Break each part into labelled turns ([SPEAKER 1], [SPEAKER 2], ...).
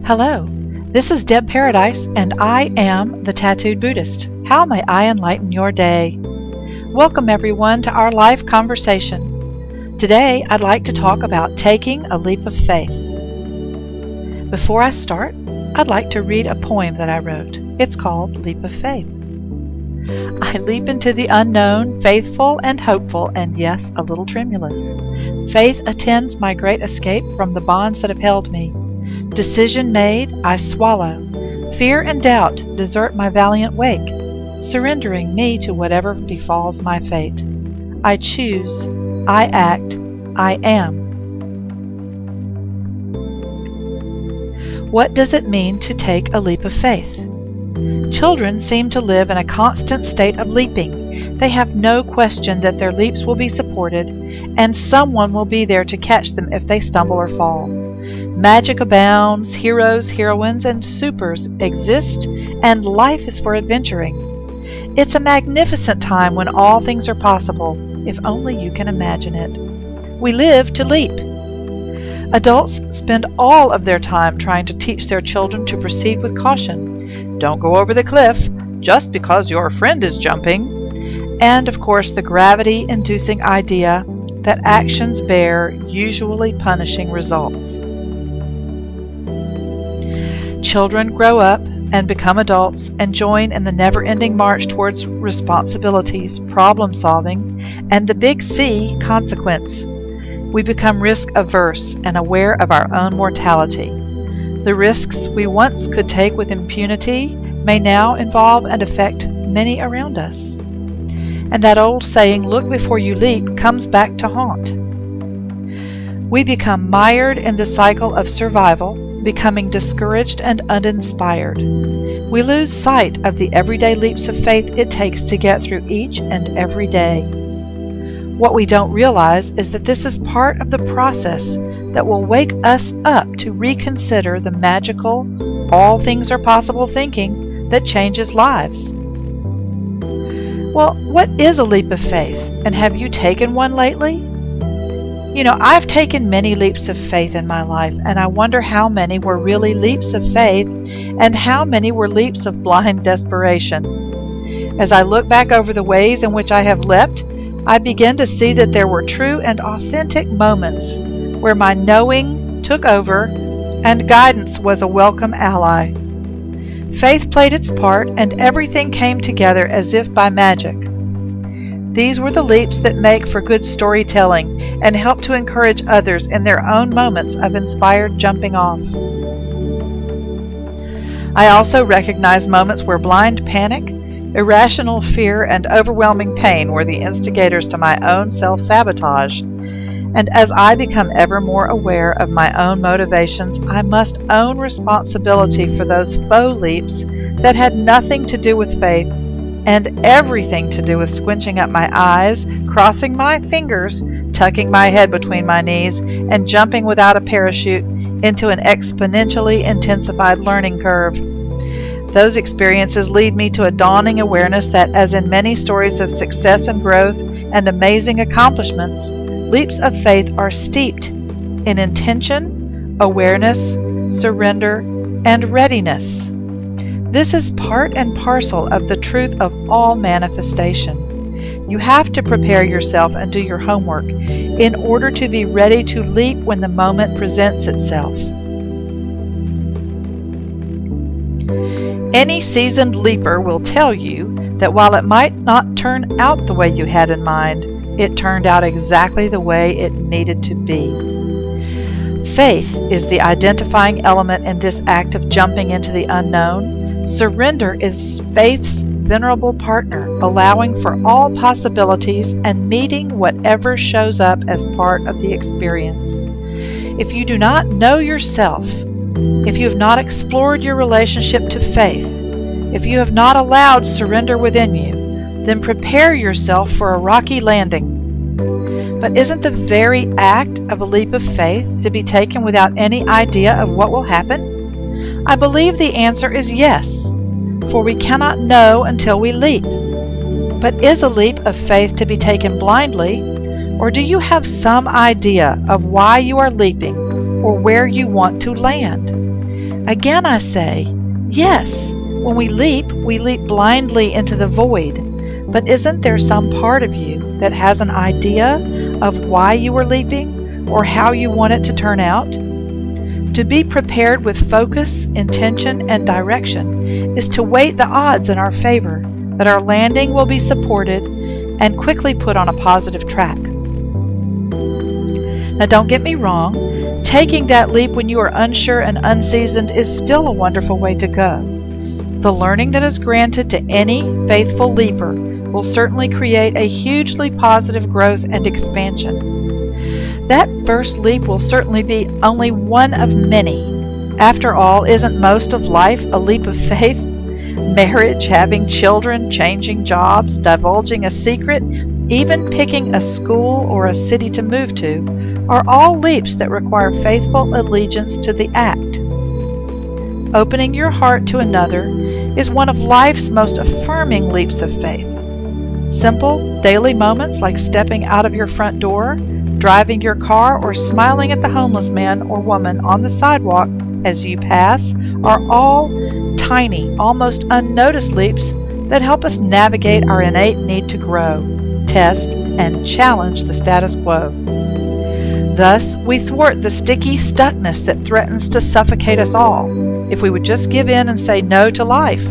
[SPEAKER 1] Hello, this is Deb Paradise, and I am the Tattooed Buddhist. How may I enlighten your day? Welcome everyone to our live conversation. Today I'd like to talk about taking a leap of faith. Before I start, I'd like to read a poem that I wrote. It's called Leap of Faith. I leap into the unknown, faithful and hopeful, and yes, a little tremulous. Faith attends my great escape from the bonds that have held me. Decision made, I swallow. Fear and doubt desert my valiant wake, surrendering me to whatever befalls my fate. I choose, I act, I am. What does it mean to take a leap of faith? Children seem to live in a constant state of leaping. They have no question that their leaps will be supported, and someone will be there to catch them if they stumble or fall. Magic abounds, heroes, heroines, and supers exist, and life is for adventuring. It's a magnificent time when all things are possible, if only you can imagine it. We live to leap. Adults spend all of their time trying to teach their children to proceed with caution. Don't go over the cliff just because your friend is jumping. And, of course, the gravity-inducing idea that actions bear usually punishing results. Children grow up and become adults and join in the never-ending march towards responsibilities, problem-solving, and the big C, consequence. We become risk-averse and aware of our own mortality. The risks we once could take with impunity may now involve and affect many around us. And that old saying, look before you leap, comes back to haunt. We become mired in the cycle of survival, becoming discouraged and uninspired. We lose sight of the everyday leaps of faith it takes to get through each and every day. What we don't realize is that this is part of the process that will wake us up to reconsider the magical, all things are possible thinking that changes lives. Well, what is a leap of faith, and have you taken one lately? You know, I've taken many leaps of faith in my life, and I wonder how many were really leaps of faith and how many were leaps of blind desperation. As I look back over the ways in which I have leapt, I begin to see that there were true and authentic moments where my knowing took over and guidance was a welcome ally. Faith played its part and everything came together as if by magic. These were the leaps that make for good storytelling and help to encourage others in their own moments of inspired jumping off. I also recognize moments where blind panic, irrational fear, and overwhelming pain were the instigators to my own self-sabotage. And as I become ever more aware of my own motivations, I must own responsibility for those faux leaps that had nothing to do with faith and everything to do with squinching up my eyes, crossing my fingers, tucking my head between my knees, and jumping without a parachute into an exponentially intensified learning curve. Those experiences lead me to a dawning awareness that, as in many stories of success and growth and amazing accomplishments, leaps of faith are steeped in intention, awareness, surrender, and readiness. This is part and parcel of the truth of all manifestation. You have to prepare yourself and do your homework in order to be ready to leap when the moment presents itself. Any seasoned leaper will tell you that while it might not turn out the way you had in mind, it turned out exactly the way it needed to be. Faith is the identifying element in this act of jumping into the unknown. Surrender is faith's venerable partner, allowing for all possibilities and meeting whatever shows up as part of the experience. If you do not know yourself, if you have not explored your relationship to faith, if you have not allowed surrender within you, then prepare yourself for a rocky landing. But isn't the very act of a leap of faith to be taken without any idea of what will happen? I believe the answer is yes, for we cannot know until we leap. But is a leap of faith to be taken blindly, or do you have some idea of why you are leaping or where you want to land? Again I say, yes, when we leap blindly into the void. But isn't there some part of you that has an idea of why you are leaping or how you want it to turn out? To be prepared with focus, intention, and direction is to weight the odds in our favor that our landing will be supported and quickly put on a positive track. Now don't get me wrong, taking that leap when you are unsure and unseasoned is still a wonderful way to go. The learning that is granted to any faithful leaper will certainly create a hugely positive growth and expansion. That first leap will certainly be only one of many. After all, isn't most of life a leap of faith? Marriage, having children, changing jobs, divulging a secret, even picking a school or a city to move to, are all leaps that require faithful allegiance to the act. Opening your heart to another is one of life's most affirming leaps of faith. Simple, daily moments like stepping out of your front door, driving your car, or smiling at the homeless man or woman on the sidewalk as you pass are all tiny, almost unnoticed leaps that help us navigate our innate need to grow, test, and challenge the status quo. Thus, we thwart the sticky stuckness that threatens to suffocate us all if we would just give in and say no to life.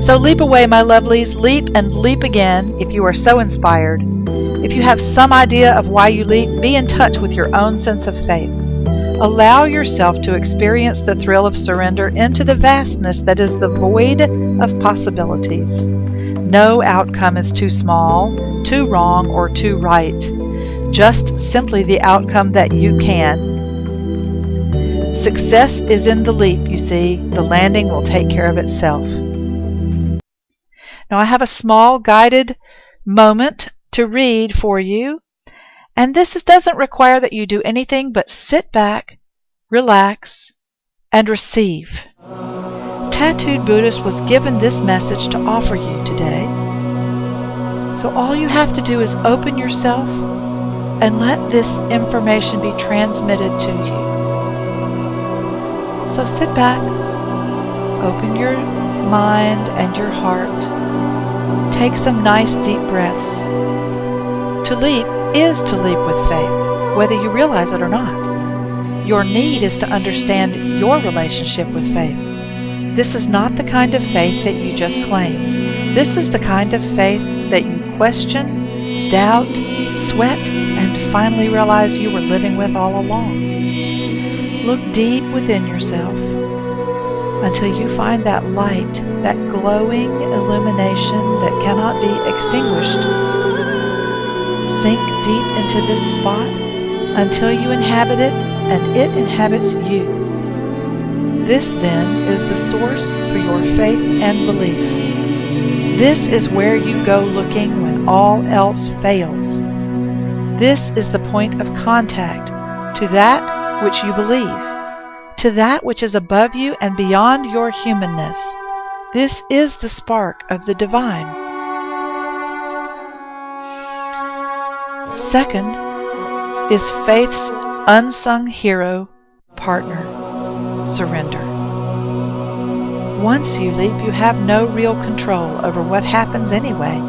[SPEAKER 1] So leap away, my lovelies, leap and leap again if you are so inspired. If you have some idea of why you leap, be in touch with your own sense of faith. Allow yourself to experience the thrill of surrender into the vastness that is the void of possibilities. No outcome is too small, too wrong, or too right. Just simply the outcome that you can. Success is in the leap, you see. The landing will take care of itself. Now I have a small guided moment to read for you, and this doesn't require that you do anything but sit back, relax, and receive. Tattooed Buddhist was given this message to offer you today. So all you have to do is open yourself and let this information be transmitted to you. So sit back, open your mind and your heart, take some nice deep breaths. To leap is to leap with faith, whether you realize it or not. Your need is to understand your relationship with faith. This is not the kind of faith that you just claim. This is the kind of faith that you question, doubt, sweat, and finally realize you were living with all along. Look deep within yourself until you find that light, that glowing illumination that cannot be extinguished. Sink deep into this spot until you inhabit it and it inhabits you. This then is the source for your faith and belief. This is where you go looking when all else fails. This is the point of contact to that which you believe, to that which is above you and beyond your humanness. This is the spark of the divine. Second is faith's unsung hero partner, surrender. Once you leap, you have no real control over what happens anyway.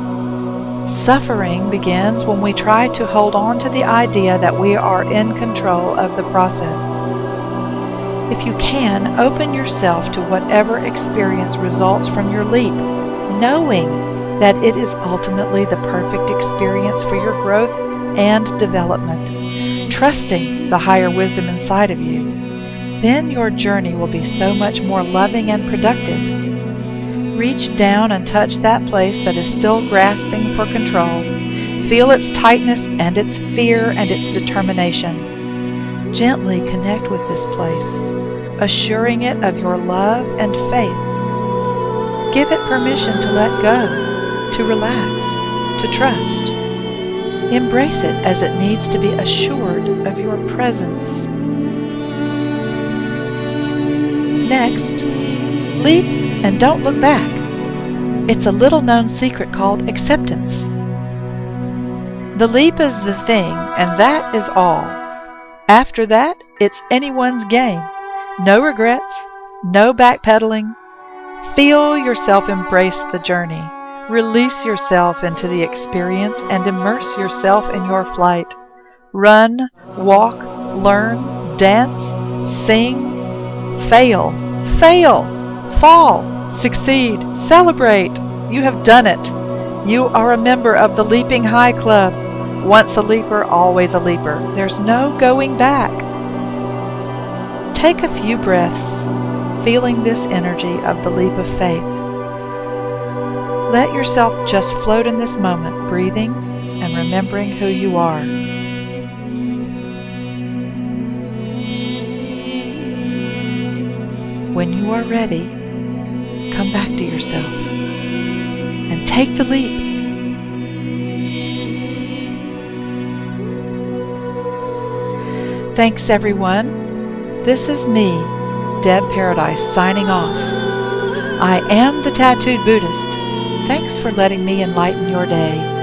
[SPEAKER 1] Suffering begins when we try to hold on to the idea that we are in control of the process. If you can, open yourself to whatever experience results from your leap, knowing that it is ultimately the perfect experience for your growth and development, trusting the higher wisdom inside of you. Then your journey will be so much more loving and productive. Reach down and touch that place that is still grasping for control. Feel its tightness and its fear and its determination. Gently connect with this place, assuring it of your love and faith. Give it permission to let go, to relax, to trust. Embrace it as it needs to be assured of your presence. Next, leap and don't look back. It's a little-known secret called acceptance. The leap is the thing, and that is all. After that, it's anyone's game. No regrets, no backpedaling. Feel yourself embrace the journey. Release yourself into the experience and immerse yourself in your flight. Run, walk, learn, dance, sing, fail, fall, succeed, celebrate. You have done it. You are a member of the Leaping High Club. Once a leaper, always a leaper. There's no going back. Take a few breaths, feeling this energy of the leap of faith. Let yourself just float in this moment, breathing and remembering who you are. When you are ready, come back to yourself and take the leap. Thanks, everyone. This is me, Deb Paradise, signing off. I am the Tattooed Buddhist. Thanks for letting me enlighten your day.